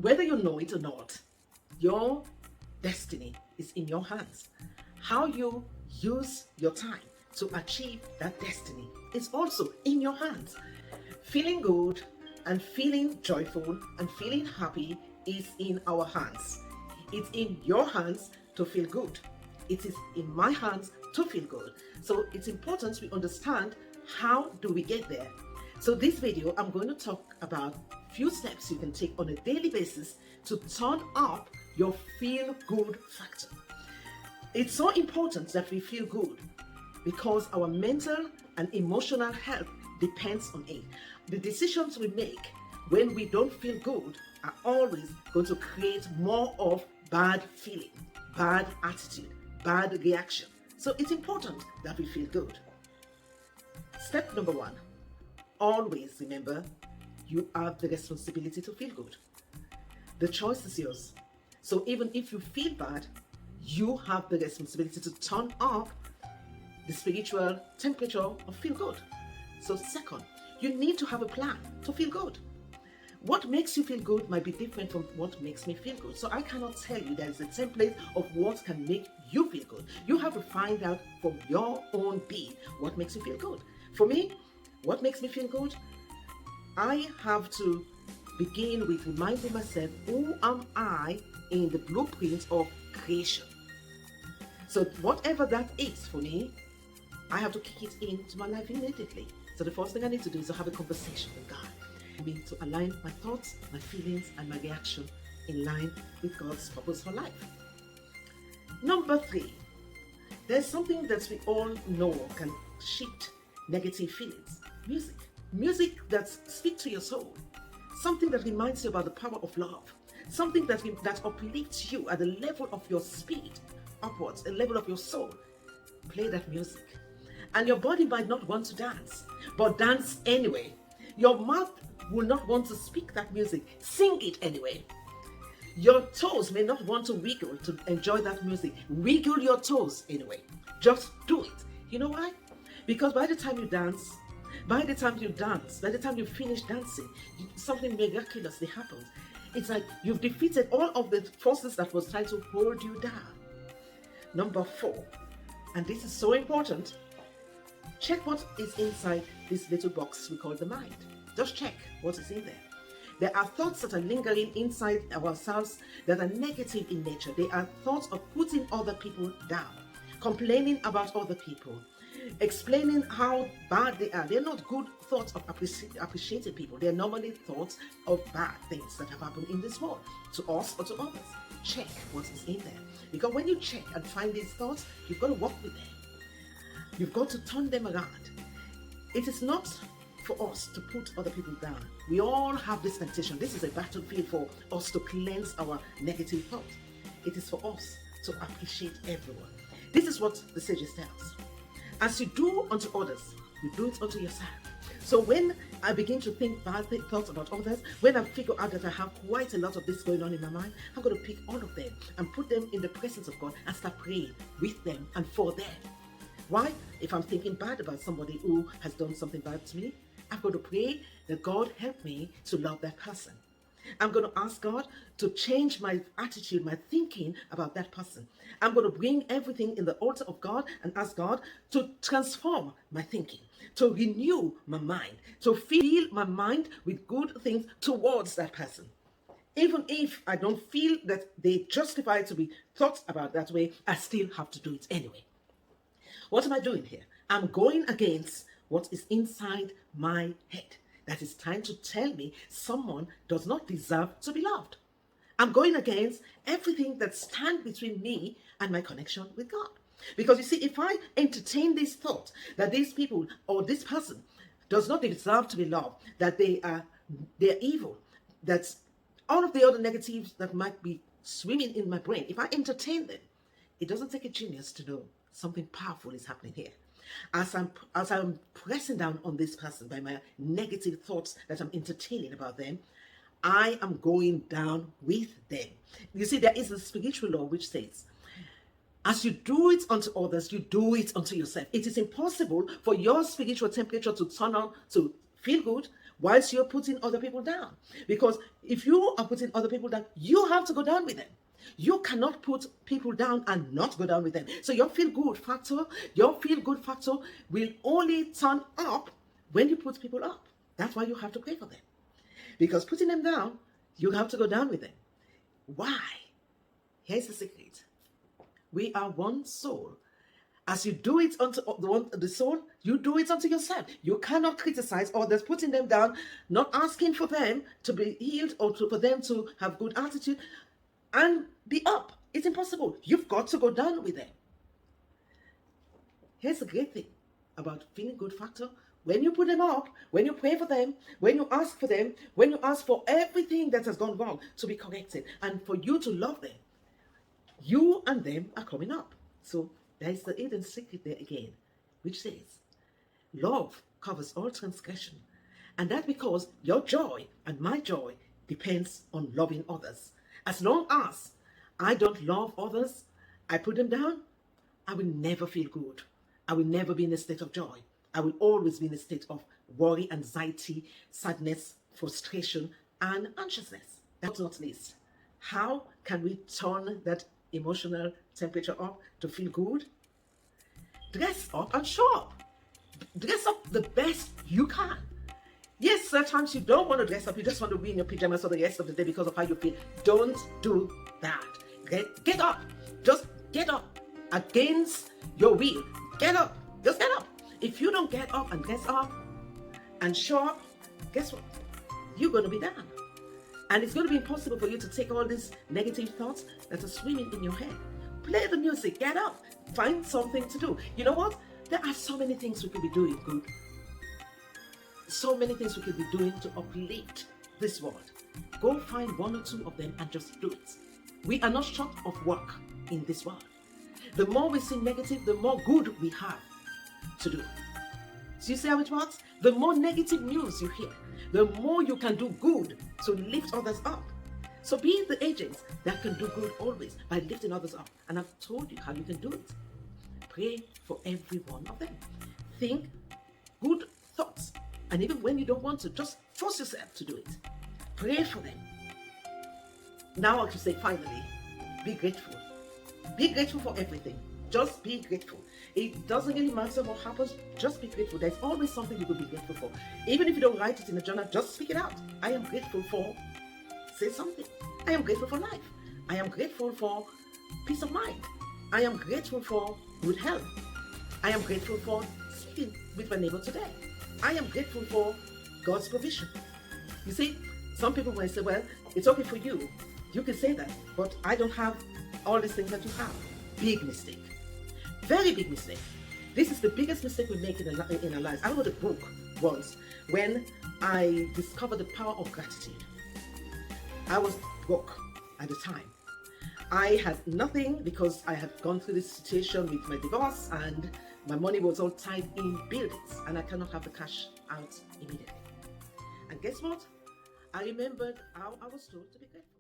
Whether you know it or not, your destiny is in your hands. How you use your time to achieve that destiny is also in your hands. Feeling good and feeling joyful and feeling happy is in our hands. It's in your hands to feel good. It is in my hands to feel good. So it's important we understand how do we get there. So this video, I'm going to talk about few steps you can take on a daily basis to turn up your feel good factor. It's so important that we feel good because our mental and emotional health depends on it. The decisions we make when we don't feel good are always going to create more of bad feeling, bad attitude, bad reaction. So it's important that we feel good. Step number 1, always remember you have the responsibility to feel good. The choice is yours. So even if you feel bad, you have the responsibility to turn up the spiritual temperature of feel good. So second, you need to have a plan to feel good. What makes you feel good might be different from what makes me feel good. So I cannot tell you there is a template of what can make you feel good. You have to find out from your own being what makes you feel good. For me, what makes me feel good? I have to begin with reminding myself, who am I in the blueprint of creation? So whatever that is for me, I have to kick it into my life immediately. So the first thing I need to do is to have a conversation with God. I mean, to align my thoughts, my feelings, and my reaction in line with God's purpose for life. Number 3, there's something that we all know can shift negative feelings. Music. Music that speaks to your soul. Something that reminds you about the power of love. Something that uplifts you at the level of your spirit upwards, a level of your soul. Play that music. And your body might not want to dance, but dance anyway. Your mouth will not want to speak that music. Sing it anyway. Your toes may not want to wiggle to enjoy that music. Wiggle your toes anyway. Just do it. You know why? Because by the time you dance, by the time you finish dancing, something miraculously happens. It's like you've defeated all of the forces that was trying to hold you down. Number 4, and this is so important, check what is inside this little box we call the mind. Just check what is in there. There are thoughts that are lingering inside ourselves that are negative in nature. They are thoughts of putting other people down, complaining about other people, explaining how bad they are. They're not good thoughts of appreciating people. They're normally thoughts of bad things that have happened in this world, to us or to others. Check what is in there. Because when you check and find these thoughts, you've got to work with them. You've got to turn them around. It is not for us to put other people down. We all have this temptation. This is a battlefield for us to cleanse our negative thoughts. It is for us to appreciate everyone. This is what the sages tell us. As you do unto others, you do it unto yourself. So when I begin to think bad thoughts about others, when I figure out that I have quite a lot of this going on in my mind, I'm going to pick all of them and put them in the presence of God and start praying with them and for them. Why? If I'm thinking bad about somebody who has done something bad to me, I'm going to pray that God help me to love that person. I'm going to ask God to change my attitude, my thinking about that person. I'm going to bring everything in the altar of God and ask God to transform my thinking, to renew my mind, to fill my mind with good things towards that person. Even if I don't feel that they justify to be thought about that way, I still have to do it anyway. What am I doing here? I'm going against what is inside my head. That is trying to tell me someone does not deserve to be loved. I'm going against everything that stands between me and my connection with God. Because you see, if I entertain this thought that these people or this person does not deserve to be loved, that they're evil, that all of the other negatives that might be swimming in my brain, if I entertain them, it doesn't take a genius to know something powerful is happening here. As I'm pressing down on this person by my negative thoughts that I'm entertaining about them, I am going down with them. You see, there is a spiritual law which says, as you do it unto others, you do it unto yourself. It is impossible for your spiritual temperature to turn on to feel good whilst you're putting other people down. Because if you are putting other people down, you have to go down with them. You cannot put people down and not go down with them. So your feel good factor will only turn up when you put people up. That's why you have to pray for them. Because putting them down, you have to go down with them. Why? Here's the secret. We are one soul. As you do it unto the soul, you do it unto yourself. You cannot criticize others, putting them down, not asking for them to be healed or for them to have good attitude and be up. It's impossible. You've got to go down with them. Here's the great thing about feeling good factor. When you put them up, when you pray for them, when you ask for them, when you ask for everything that has gone wrong to be corrected and for you to love them, you and them are coming up. So there is the hidden secret there again, which says, love covers all transgression. And that's because your joy and my joy depends on loving others. As long as I don't love others, I put them down, I will never feel good. I will never be in a state of joy. I will always be in a state of worry, anxiety, sadness, frustration, and anxiousness. That's not least. How can we turn that emotional temperature up to feel good? Dress up and show up. Dress up the best you can. Yes, sometimes you don't want to dress up. You just want to be in your pajamas for the rest of the day because of how you feel. Don't do that. Get up. Just get up against your will. Get up. Just get up. If you don't get up and dress up and show up, guess what? You're going to be down. And it's going to be impossible for you to take all these negative thoughts that are swimming in your head. Play the music. Get up. Find something to do. You know what? There are so many things we could be doing good. So many things we could be doing to uplift this world. Go find one or two of them and just do it. We are not short of work in this world. The more we see negative, the more good we have to do. So you see how it works? The more negative news you hear, the more you can do good to lift others up. So be the agents that can do good always by lifting others up. And I've told you how you can do it. Pray for every one of them. Think good thoughts. And even when you don't want to, just force yourself to do it. Pray for them. Now I should say, finally, be grateful. Be grateful for everything. Just be grateful. It doesn't really matter what happens, just be grateful. There's always something you could be grateful for. Even if you don't write it in a journal, just speak it out. I am grateful for, say something. I am grateful for life. I am grateful for peace of mind. I am grateful for good health. I am grateful for speaking with my neighbor today. I am grateful for God's provision. You see, some people will say, well, it's okay for you. You can say that, but I don't have all these things that you have. Big mistake. Very big mistake. This is the biggest mistake we make in our lives. I wrote a book once when I discovered the power of gratitude. I was broke at the time. I had nothing because I had gone through this situation with my divorce and my money was all tied in buildings and I cannot have the cash out immediately. And guess what? I remembered how I was told to be grateful.